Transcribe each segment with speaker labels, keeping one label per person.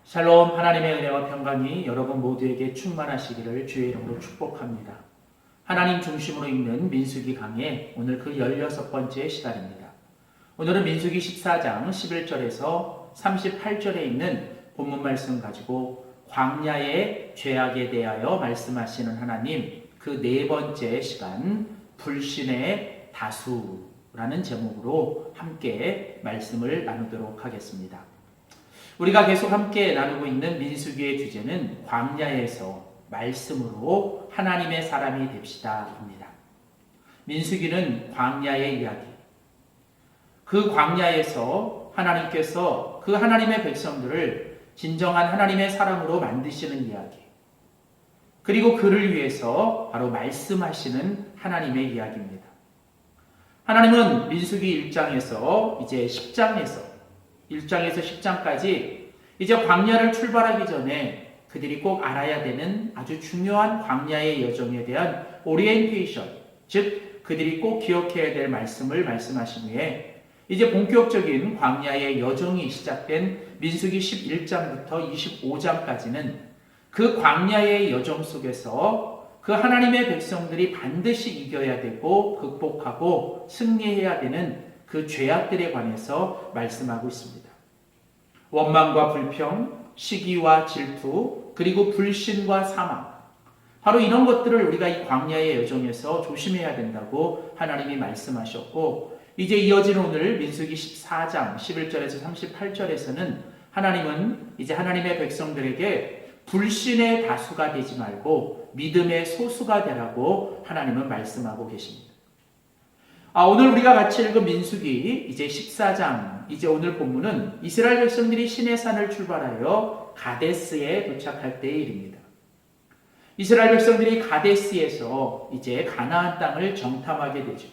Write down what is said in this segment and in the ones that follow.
Speaker 1: 샬롬, 하나님의 은혜와 평강이 여러분 모두에게 충만하시기를 주의 이름으로 축복합니다. 하나님 중심으로 읽는 민수기 강의 오늘 그 16번째 시간입니다. 오늘은 민수기 14장 11절에서 38절에 있는 본문 말씀 가지고 광야의 죄악에 대하여 말씀하시는 하나님, 그 네 번째 시간 불신의 다수라는 제목으로 함께 말씀을 나누도록 하겠습니다. 우리가 계속 함께 나누고 있는 민수기의 주제는 광야에서 말씀으로 하나님의 사람이 됩시다입니다. 민수기는 광야의 이야기. 그 광야에서 하나님께서 그 하나님의 백성들을 진정한 하나님의 사람으로 만드시는 이야기. 그리고 그를 위해서 바로 말씀하시는 하나님의 이야기입니다. 하나님은 민수기 1장에서 이제 10장에서 1장에서 10장까지 이제 광야를 출발하기 전에 그들이 꼭 알아야 되는 아주 중요한 광야의 여정에 대한 오리엔테이션, 즉 그들이 꼭 기억해야 될 말씀을 말씀하신 후에 이제 본격적인 광야의 여정이 시작된 민수기 11장부터 25장까지는 그 광야의 여정 속에서 그 하나님의 백성들이 반드시 이겨야 되고 극복하고 승리해야 되는 그 죄악들에 관해서 말씀하고 있습니다. 원망과 불평, 시기와 질투, 그리고 불신과 사망. 바로 이런 것들을 우리가 이 광야의 여정에서 조심해야 된다고 하나님이 말씀하셨고, 이제 이어지는 오늘 민수기 14장 11절에서 38절에서는 하나님은 이제 하나님의 백성들에게 불신의 다수가 되지 말고 믿음의 소수가 되라고 하나님은 말씀하고 계십니다. 오늘 우리가 같이 읽은 민수기 이제 14장, 이제 오늘 본문은 이스라엘 백성들이 시내산을 출발하여 가데스에 도착할 때의 일입니다. 이스라엘 백성들이 가데스에서 이제 가나안 땅을 정탐하게 되죠.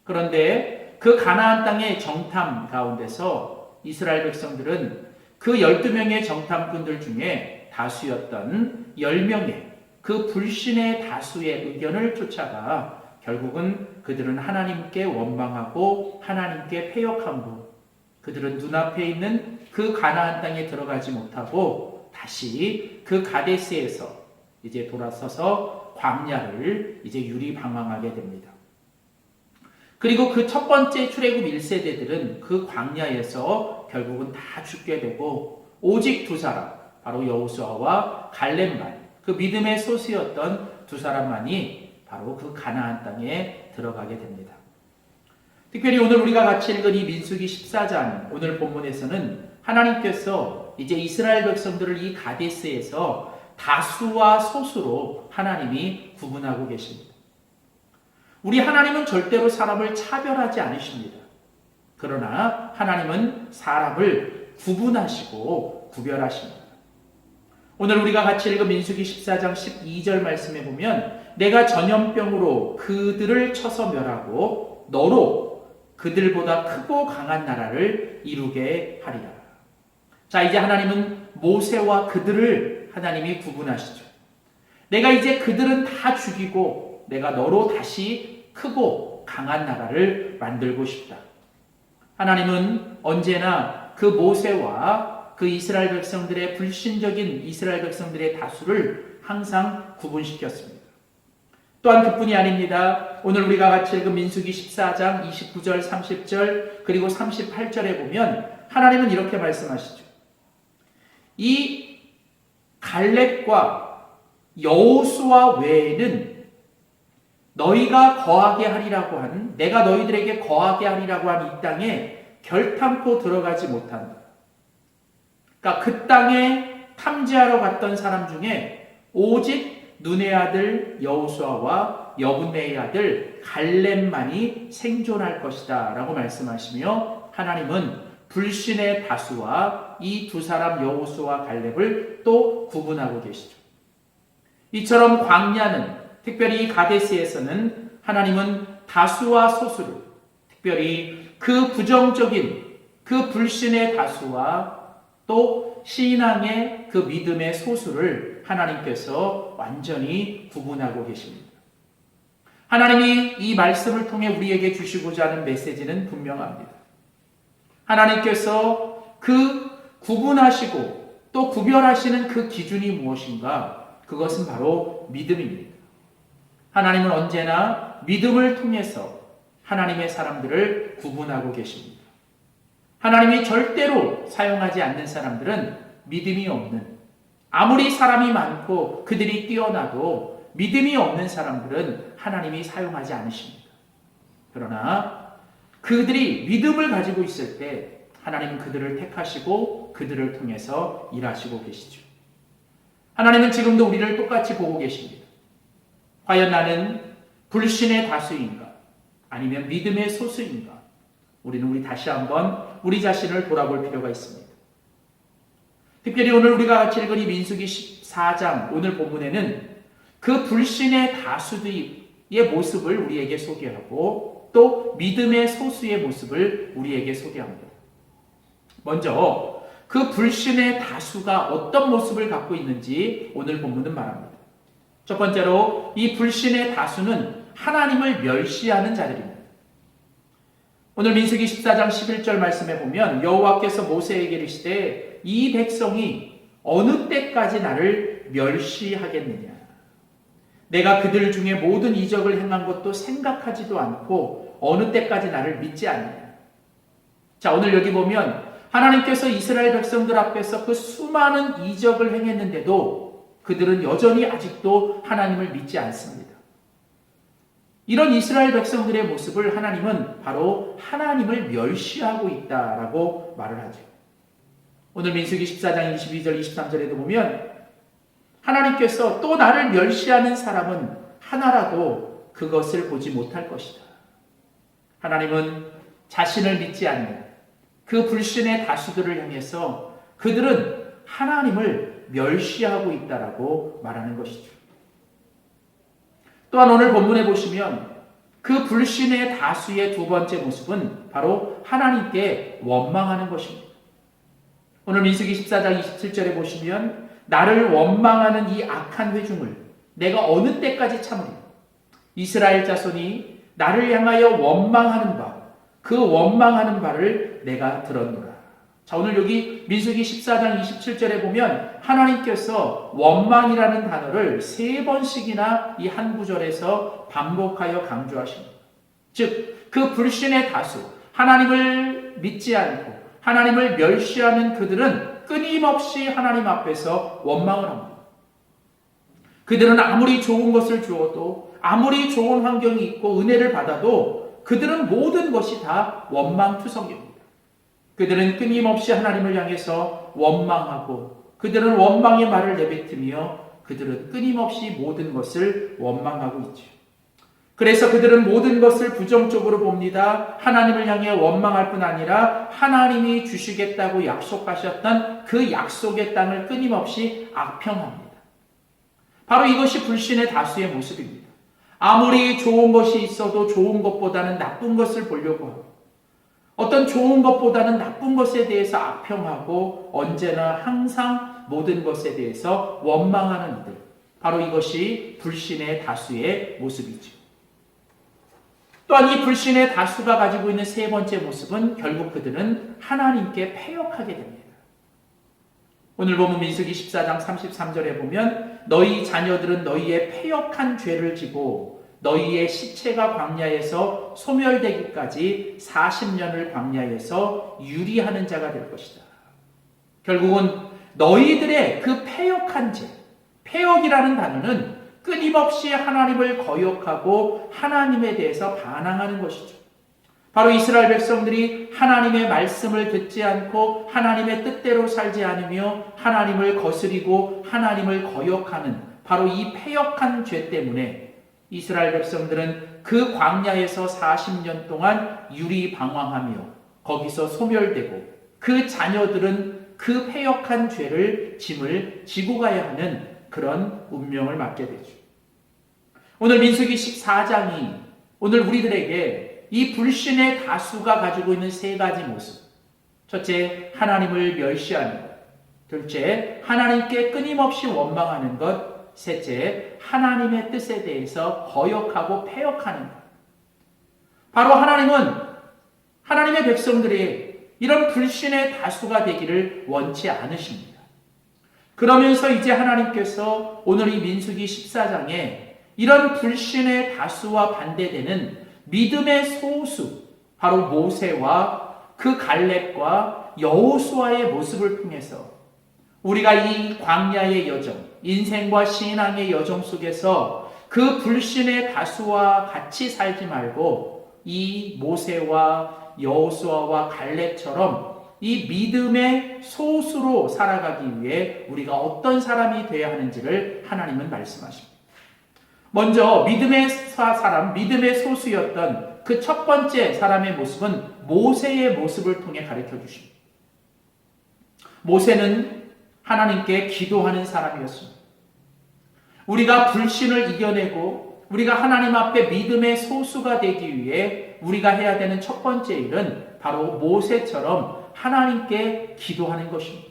Speaker 1: 그런데 그 가나안 땅의 정탐 가운데서 이스라엘 백성들은 그 12명의 정탐꾼들 중에 다수였던 10명의 그 불신의 다수의 의견을 쫓아가 결국은 그들은 하나님께 원망하고 하나님께 패역함으로 그들은 눈앞에 있는 그 가나안 땅에 들어가지 못하고 다시 그 가데스에서 이제 돌아서서 광야를 이제 유리방황하게 됩니다. 그리고 그 첫 번째 출애굽 1세대들은 그 광야에서 결국은 다 죽게 되고 오직 두 사람, 바로 여호수아와 갈렙만, 그 믿음의 소수였던 두 사람만이 바로 그 가나안 땅에 들어가게 됩니다. 특별히 오늘 우리가 같이 읽은 이 민수기 14장 오늘 본문에서는 하나님께서 이제 이스라엘 백성들을 이 가데스에서 다수와 소수로 하나님이 구분하고 계십니다. 우리 하나님은 절대로 사람을 차별하지 않으십니다. 그러나 하나님은 사람을 구분하시고 구별하십니다. 오늘 우리가 같이 읽은 민수기 14장 12절 말씀에 보면 내가 전염병으로 그들을 쳐서 멸하고 너로 그들보다 크고 강한 나라를 이루게 하리라. 자, 이제 하나님은 모세와 그들을 하나님이 구분하시죠. 내가 이제 그들은 다 죽이고 내가 너로 다시 크고 강한 나라를 만들고 싶다. 하나님은 언제나 그 모세와 그 이스라엘 백성들의 불신적인 이스라엘 백성들의 다수를 항상 구분시켰습니다. 또한 그뿐이 아닙니다. 오늘 우리가 같이 읽은 민수기 14장 29절, 30절 그리고 38절에 보면 하나님은 이렇게 말씀하시죠. 이 갈렙과 여호수아 외에는 너희가 거하게 하리라고 한, 내가 너희들에게 거하게 하리라고 한 이 땅에 결탄코 들어가지 못한다. 그러니까 그 땅에 탐지하러 갔던 사람 중에 오직 눈의 아들 여호수아와 여분네의 아들 갈렙만이 생존할 것이다 라고 말씀하시며 하나님은 불신의 다수와 이 두 사람 여호수아와 갈렙을 또 구분하고 계시죠. 이처럼 광야는 특별히 가데스에서는 하나님은 다수와 소수를 특별히 그 부정적인 그 불신의 다수와 또 신앙의 그 믿음의 소수를 하나님께서 완전히 구분하고 계십니다. 하나님이 이 말씀을 통해 우리에게 주시고자 하는 메시지는 분명합니다. 하나님께서 그 구분하시고 또 구별하시는 그 기준이 무엇인가? 그것은 바로 믿음입니다. 하나님은 언제나 믿음을 통해서 하나님의 사람들을 구분하고 계십니다. 하나님이 절대로 사용하지 않는 사람들은 믿음이 없는, 아무리 사람이 많고 그들이 뛰어나도 믿음이 없는 사람들은 하나님이 사용하지 않으십니다. 그러나 그들이 믿음을 가지고 있을 때 하나님은 그들을 택하시고 그들을 통해서 일하시고 계시죠. 하나님은 지금도 우리를 똑같이 보고 계십니다. 과연 나는 불신의 다수인가? 아니면 믿음의 소수인가? 우리 다시 한번 우리 자신을 돌아볼 필요가 있습니다. 특별히 오늘 우리가 같이 읽은 이 민수기 14장 오늘 본문에는 그 불신의 다수의 모습을 우리에게 소개하고 또 믿음의 소수의 모습을 우리에게 소개합니다. 먼저 그 불신의 다수가 어떤 모습을 갖고 있는지 오늘 본문은 말합니다. 첫 번째로 이 불신의 다수는 하나님을 멸시하는 자들입니다. 오늘 민수기 14장 11절 말씀에 보면 여호와께서 모세에게 이르시되 이 백성이 어느 때까지 나를 멸시하겠느냐. 내가 그들 중에 모든 이적을 행한 것도 생각하지도 않고 어느 때까지 나를 믿지 않느냐. 자, 오늘 여기 보면 하나님께서 이스라엘 백성들 앞에서 그 수많은 이적을 행했는데도 그들은 여전히 아직도 하나님을 믿지 않습니다. 이런 이스라엘 백성들의 모습을 하나님은 바로 하나님을 멸시하고 있다라고 말을 하죠. 오늘 민수기 14장 22절 23절에도 보면 하나님께서 또 나를 멸시하는 사람은 하나라도 그것을 보지 못할 것이다. 하나님은 자신을 믿지 않는 그 불신의 다수들을 향해서 그들은 하나님을 멸시하고 있다라고 말하는 것이죠. 또한 오늘 본문에 보시면 그 불신의 다수의 두 번째 모습은 바로 하나님께 원망하는 것입니다. 오늘 민수기 14장 27절에 보시면 나를 원망하는 이 악한 회중을 내가 어느 때까지 참으리? 이스라엘 자손이 나를 향하여 원망하는 바, 그 원망하는 바를 내가 들었노라. 자, 오늘 여기 민수기 14장 27절에 보면 하나님께서 원망이라는 단어를 3번씩이나 이 한 구절에서 반복하여 강조하십니다. 즉, 그 불신의 다수, 하나님을 믿지 않고 하나님을 멸시하는 그들은 끊임없이 하나님 앞에서 원망을 합니다. 그들은 아무리 좋은 것을 주어도 아무리 좋은 환경이 있고 은혜를 받아도 그들은 모든 것이 다 원망투성입니다. 그들은 끊임없이 하나님을 향해서 원망하고 그들은 원망의 말을 내뱉으며 그들은 끊임없이 모든 것을 원망하고 있죠. 그래서 그들은 모든 것을 부정적으로 봅니다. 하나님을 향해 원망할 뿐 아니라 하나님이 주시겠다고 약속하셨던 그 약속의 땅을 끊임없이 악평합니다. 바로 이것이 불신의 다수의 모습입니다. 아무리 좋은 것이 있어도 좋은 것보다는 나쁜 것을 보려고 하고 어떤 좋은 것보다는 나쁜 것에 대해서 악평하고 언제나 항상 모든 것에 대해서 원망하는 이들. 바로 이것이 불신의 다수의 모습이죠. 또한 이 불신의 다수가 가지고 있는 세 번째 모습은 결국 그들은 하나님께 패역하게 됩니다. 오늘 보면 민수기 14장 33절에 보면 너희 자녀들은 너희의 패역한 죄를 지고 너희의 시체가 광야에서 소멸되기까지 40년을 광야에서 유리하는 자가 될 것이다. 결국은 너희들의 그 패역한 죄, 패역이라는 단어는 끊임없이 하나님을 거역하고 하나님에 대해서 반항하는 것이죠. 바로 이스라엘 백성들이 하나님의 말씀을 듣지 않고 하나님의 뜻대로 살지 않으며 하나님을 거스리고 하나님을 거역하는 바로 이 패역한 죄 때문에 이스라엘 백성들은 그 광야에서 40년 동안 유리방황하며 거기서 소멸되고 그 자녀들은 그 패역한 죄를 짐을 지고 가야 하는 그런 운명을 맞게 되죠. 오늘 민수기 14장이 오늘 우리들에게 이 불신의 다수가 가지고 있는 세 가지 모습. 첫째, 하나님을 멸시하는 것. 둘째, 하나님께 끊임없이 원망하는 것. 셋째, 하나님의 뜻에 대해서 거역하고 패역하는 것. 바로 하나님은 하나님의 백성들이 이런 불신의 다수가 되기를 원치 않으십니다. 그러면서 이제 하나님께서 오늘 이 민수기 14장에 이런 불신의 다수와 반대되는 믿음의 소수, 바로 모세와 그 갈렙과 여호수아의 모습을 통해서 우리가 이 광야의 여정, 인생과 신앙의 여정 속에서 그 불신의 다수와 같이 살지 말고 이 모세와 여호수아와 갈렙처럼 이 믿음의 소수로 살아가기 위해 우리가 어떤 사람이 되어야 하는지를 하나님은 말씀하십니다. 먼저 믿음의 사람, 믿음의 소수였던 그 첫 번째 사람의 모습은 모세의 모습을 통해 가르쳐 주십니다. 모세는 하나님께 기도하는 사람이었습니다. 우리가 불신을 이겨내고 우리가 하나님 앞에 믿음의 소수가 되기 위해 우리가 해야 되는 첫 번째 일은 바로 모세처럼 하나님께 기도하는 것입니다.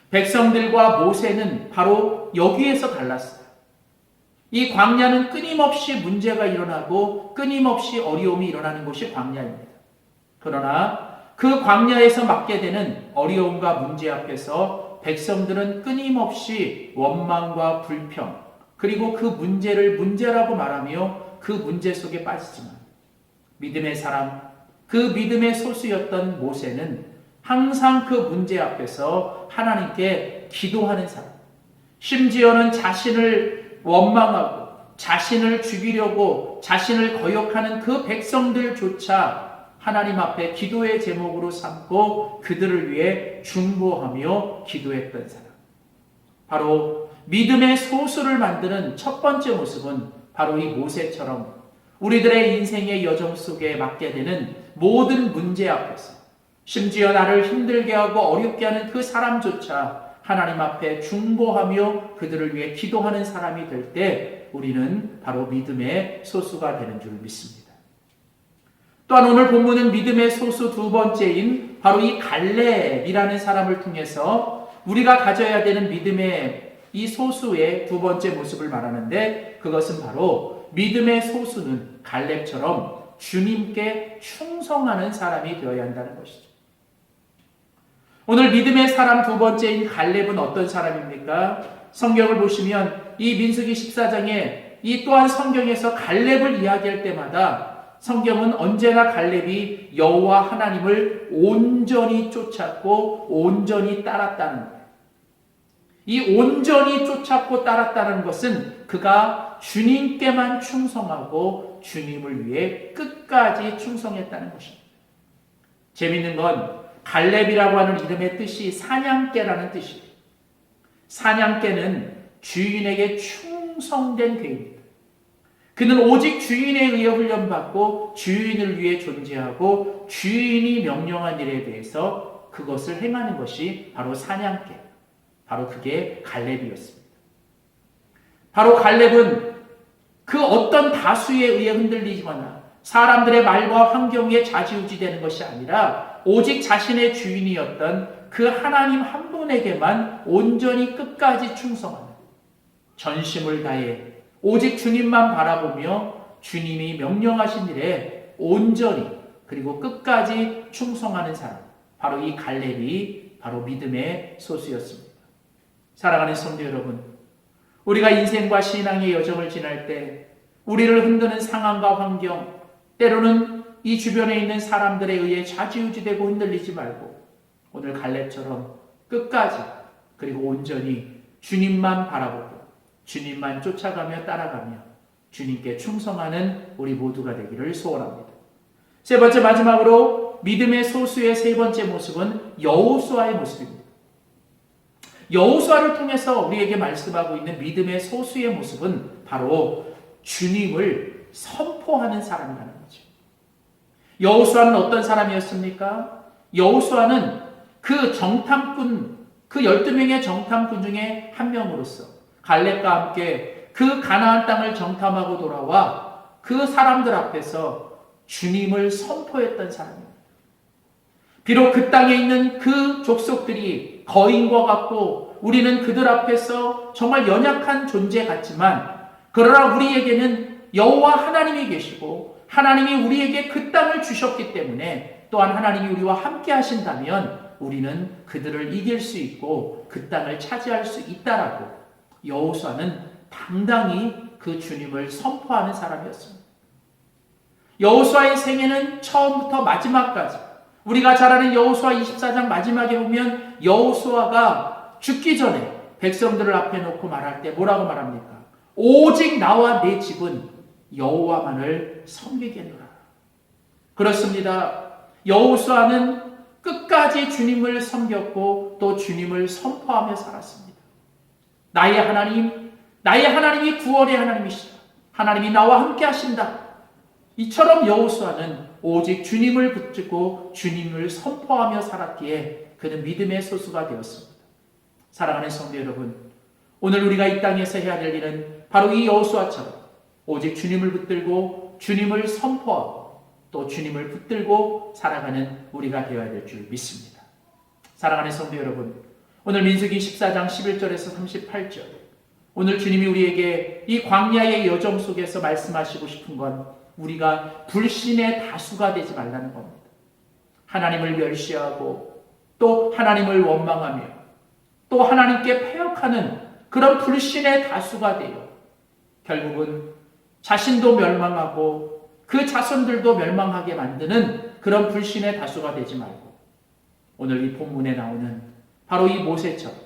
Speaker 1: 백성들과 모세는 바로 여기에서 달랐어요. 이 광야는 끊임없이 문제가 일어나고 끊임없이 어려움이 일어나는 곳이 광야입니다. 그러나 그 광야에서 맞게 되는 어려움과 문제 앞에서 백성들은 끊임없이 원망과 불평, 그리고 그 문제를 문제라고 말하며 그 문제 속에 빠지지만 믿음의 사람, 그 믿음의 소수였던 모세는 항상 그 문제 앞에서 하나님께 기도하는 사람, 심지어는 자신을 원망하고 자신을 죽이려고 자신을 거역하는 그 백성들조차 하나님 앞에 기도의 제목으로 삼고 그들을 위해 중보하며 기도했던 사람. 바로 믿음의 소수를 만드는 첫 번째 모습은 바로 이 모세처럼 우리들의 인생의 여정 속에 맞게 되는 모든 문제 앞에서 심지어 나를 힘들게 하고 어렵게 하는 그 사람조차 하나님 앞에 중보하며 그들을 위해 기도하는 사람이 될 때 우리는 바로 믿음의 소수가 되는 줄 믿습니다. 또한 오늘 본문은 믿음의 소수 두 번째인 바로 이 갈렙이라는 사람을 통해서 우리가 가져야 되는 믿음의 이 소수의 두 번째 모습을 말하는데 그것은 바로 믿음의 소수는 갈렙처럼 주님께 충성하는 사람이 되어야 한다는 것이죠. 오늘 믿음의 사람 두 번째인 갈렙은 어떤 사람입니까? 성경을 보시면 이 민수기 14장에 이 또한 성경에서 갈렙을 이야기할 때마다 성경은 언제나 갈렙이 여호와 하나님을 온전히 쫓았고 온전히 따랐다는 거예요. 이 온전히 쫓았고 따랐다는 것은 그가 주님께만 충성하고 주님을 위해 끝까지 충성했다는 것입니다. 재미있는 건 갈렙이라고 하는 이름의 뜻이 사냥개라는 뜻이에요. 사냥개는 주인에게 충성된 개입니다. 그는 오직 주인에 의해 훈련받고 주인을 위해 존재하고 주인이 명령한 일에 대해서 그것을 행하는 것이 바로 사냥개, 바로 그게 갈렙이었습니다. 바로 갈렙은 그 어떤 다수에 의해 흔들리거나 사람들의 말과 환경에 좌지우지되는 것이 아니라 오직 자신의 주인이었던 그 하나님 한 분에게만 온전히 끝까지 충성하는, 전심을 다해 오직 주님만 바라보며 주님이 명령하신 일에 온전히 그리고 끝까지 충성하는 사람, 바로 이 갈렙이 바로 믿음의 소수였습니다. 사랑하는 성도 여러분, 우리가 인생과 신앙의 여정을 지날 때 우리를 흔드는 상황과 환경, 때로는 이 주변에 있는 사람들에 의해 좌지우지되고 흔들리지 말고 오늘 갈렙처럼 끝까지 그리고 온전히 주님만 바라보고 주님만 쫓아가며 따라가며 주님께 충성하는 우리 모두가 되기를 소원합니다. 세 번째, 마지막으로 믿음의 소수의 세 번째 모습은 여호수아의 모습입니다. 여호수아를 통해서 우리에게 말씀하고 있는 믿음의 소수의 모습은 바로 주님을 선포하는 사람이라는 거죠. 여호수아는 어떤 사람이었습니까? 여호수아는 그 정탐꾼, 그 12명의 정탐꾼 중에 한 명으로서 갈렙과 함께 그 가나안 땅을 정탐하고 돌아와 그 사람들 앞에서 주님을 선포했던 사람입니다. 비록 그 땅에 있는 그 족속들이 거인과 같고 우리는 그들 앞에서 정말 연약한 존재 같지만 그러나 우리에게는 여호와 하나님이 계시고 하나님이 우리에게 그 땅을 주셨기 때문에 또한 하나님이 우리와 함께 하신다면 우리는 그들을 이길 수 있고 그 땅을 차지할 수 있다라고 여호수아는 당당히 그 주님을 선포하는 사람이었습니다. 여호수아의 생애는 처음부터 마지막까지 우리가 잘 아는 여호수아 24장 마지막에 보면 여호수아가 죽기 전에 백성들을 앞에 놓고 말할 때 뭐라고 말합니까? 오직 나와 내 집은 여호와만을 섬기겠노라. 그렇습니다. 여호수아는 끝까지 주님을 섬겼고 또 주님을 선포하며 살았습니다. 나의 하나님이 구원의 하나님이시다. 하나님이 나와 함께 하신다. 이처럼 여호수아는 오직 주님을 붙들고 주님을 선포하며 살았기에 그는 믿음의 소수가 되었습니다. 사랑하는 성도 여러분, 오늘 우리가 이 땅에서 해야 될 일은 바로 이 여호수아처럼 오직 주님을 붙들고 주님을 선포하고 또 주님을 붙들고 살아가는 우리가 되어야 될 줄 믿습니다. 사랑하는 성도 여러분, 오늘 민수기 14장 11절에서 38절, 오늘 주님이 우리에게 이 광야의 여정 속에서 말씀하시고 싶은 건 우리가 불신의 다수가 되지 말라는 겁니다. 하나님을 멸시하고 또 하나님을 원망하며 또 하나님께 패역하는 그런 불신의 다수가 되어 결국은 자신도 멸망하고 그 자손들도 멸망하게 만드는 그런 불신의 다수가 되지 말고 오늘 이 본문에 나오는 바로 이 모세처럼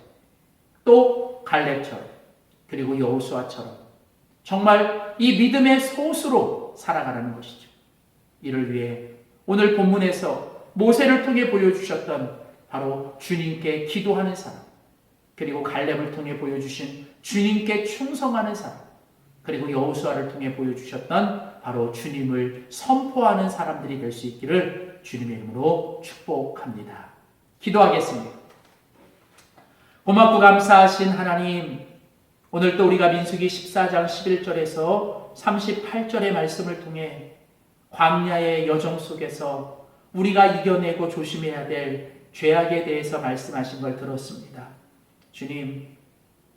Speaker 1: 또 갈렙처럼 그리고 여호수아처럼 정말 이 믿음의 소수로 살아가라는 것이죠. 이를 위해 오늘 본문에서 모세를 통해 보여주셨던 바로 주님께 기도하는 사람, 그리고 갈렙을 통해 보여주신 주님께 충성하는 사람, 그리고 여호수아를 통해 보여주셨던 바로 주님을 선포하는 사람들이 될 수 있기를 주님의 이름으로 축복합니다. 기도하겠습니다. 고맙고 감사하신 하나님, 오늘 또 우리가 민수기 14장 11절에서 38절의 말씀을 통해 광야의 여정 속에서 우리가 이겨내고 조심해야 될 죄악에 대해서 말씀하신 걸 들었습니다. 주님,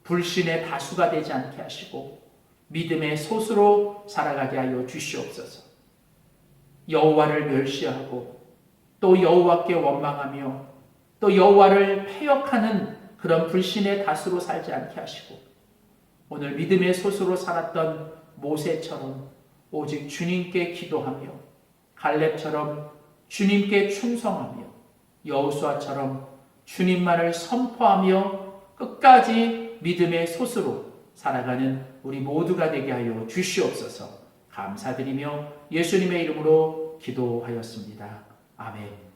Speaker 1: 불신의 다수가 되지 않게 하시고 믿음의 소수로 살아가게 하여 주시옵소서. 여호와를 멸시하고 또 여호와께 원망하며 또 여호와를 패역하는 그런 불신의 다수로 살지 않게 하시고 오늘 믿음의 소수로 살았던 모세처럼 오직 주님께 기도하며 갈렙처럼 주님께 충성하며 여호수아처럼 주님만을 선포하며 끝까지 믿음의 소수로 살아가는 우리 모두가 되게 하여 주시옵소서. 감사드리며 예수님의 이름으로 기도하였습니다. 아멘.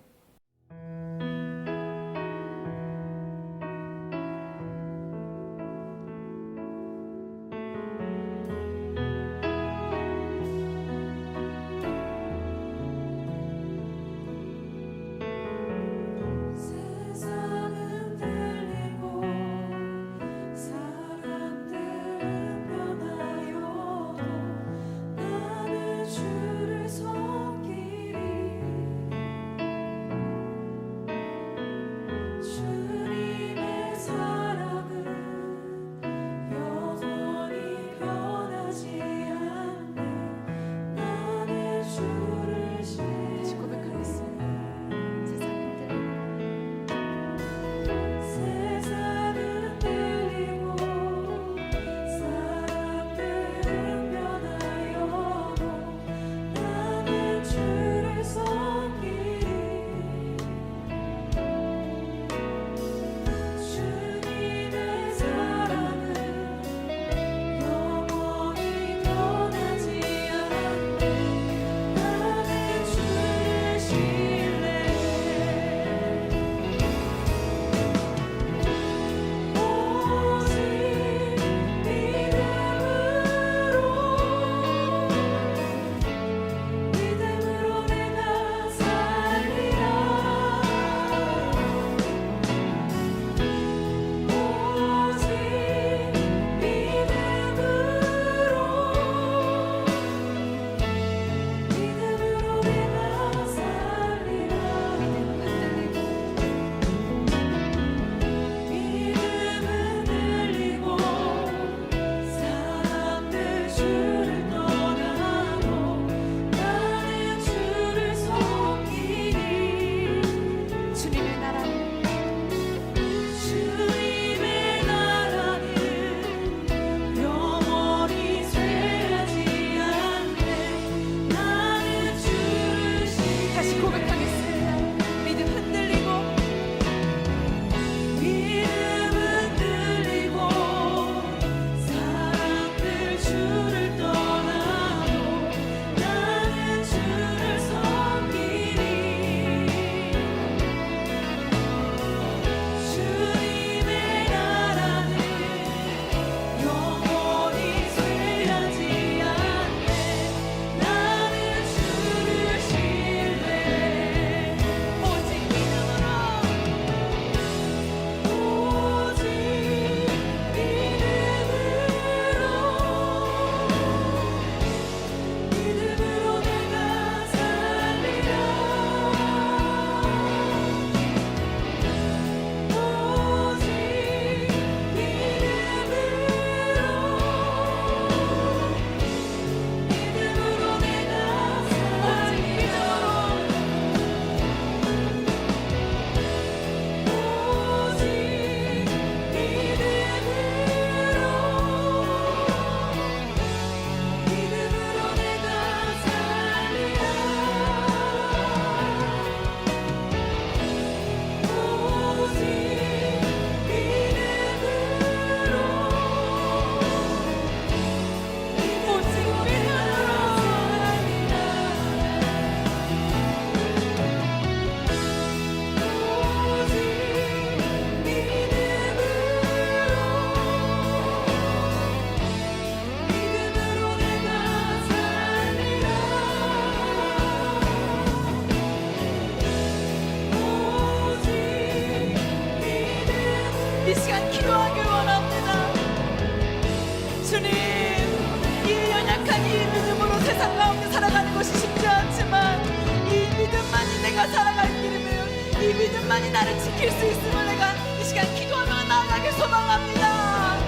Speaker 2: 믿음만이 나를 지킬 수 있음을 내가 이 시간 기도하며 나아가길 소망합니다.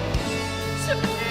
Speaker 2: 주님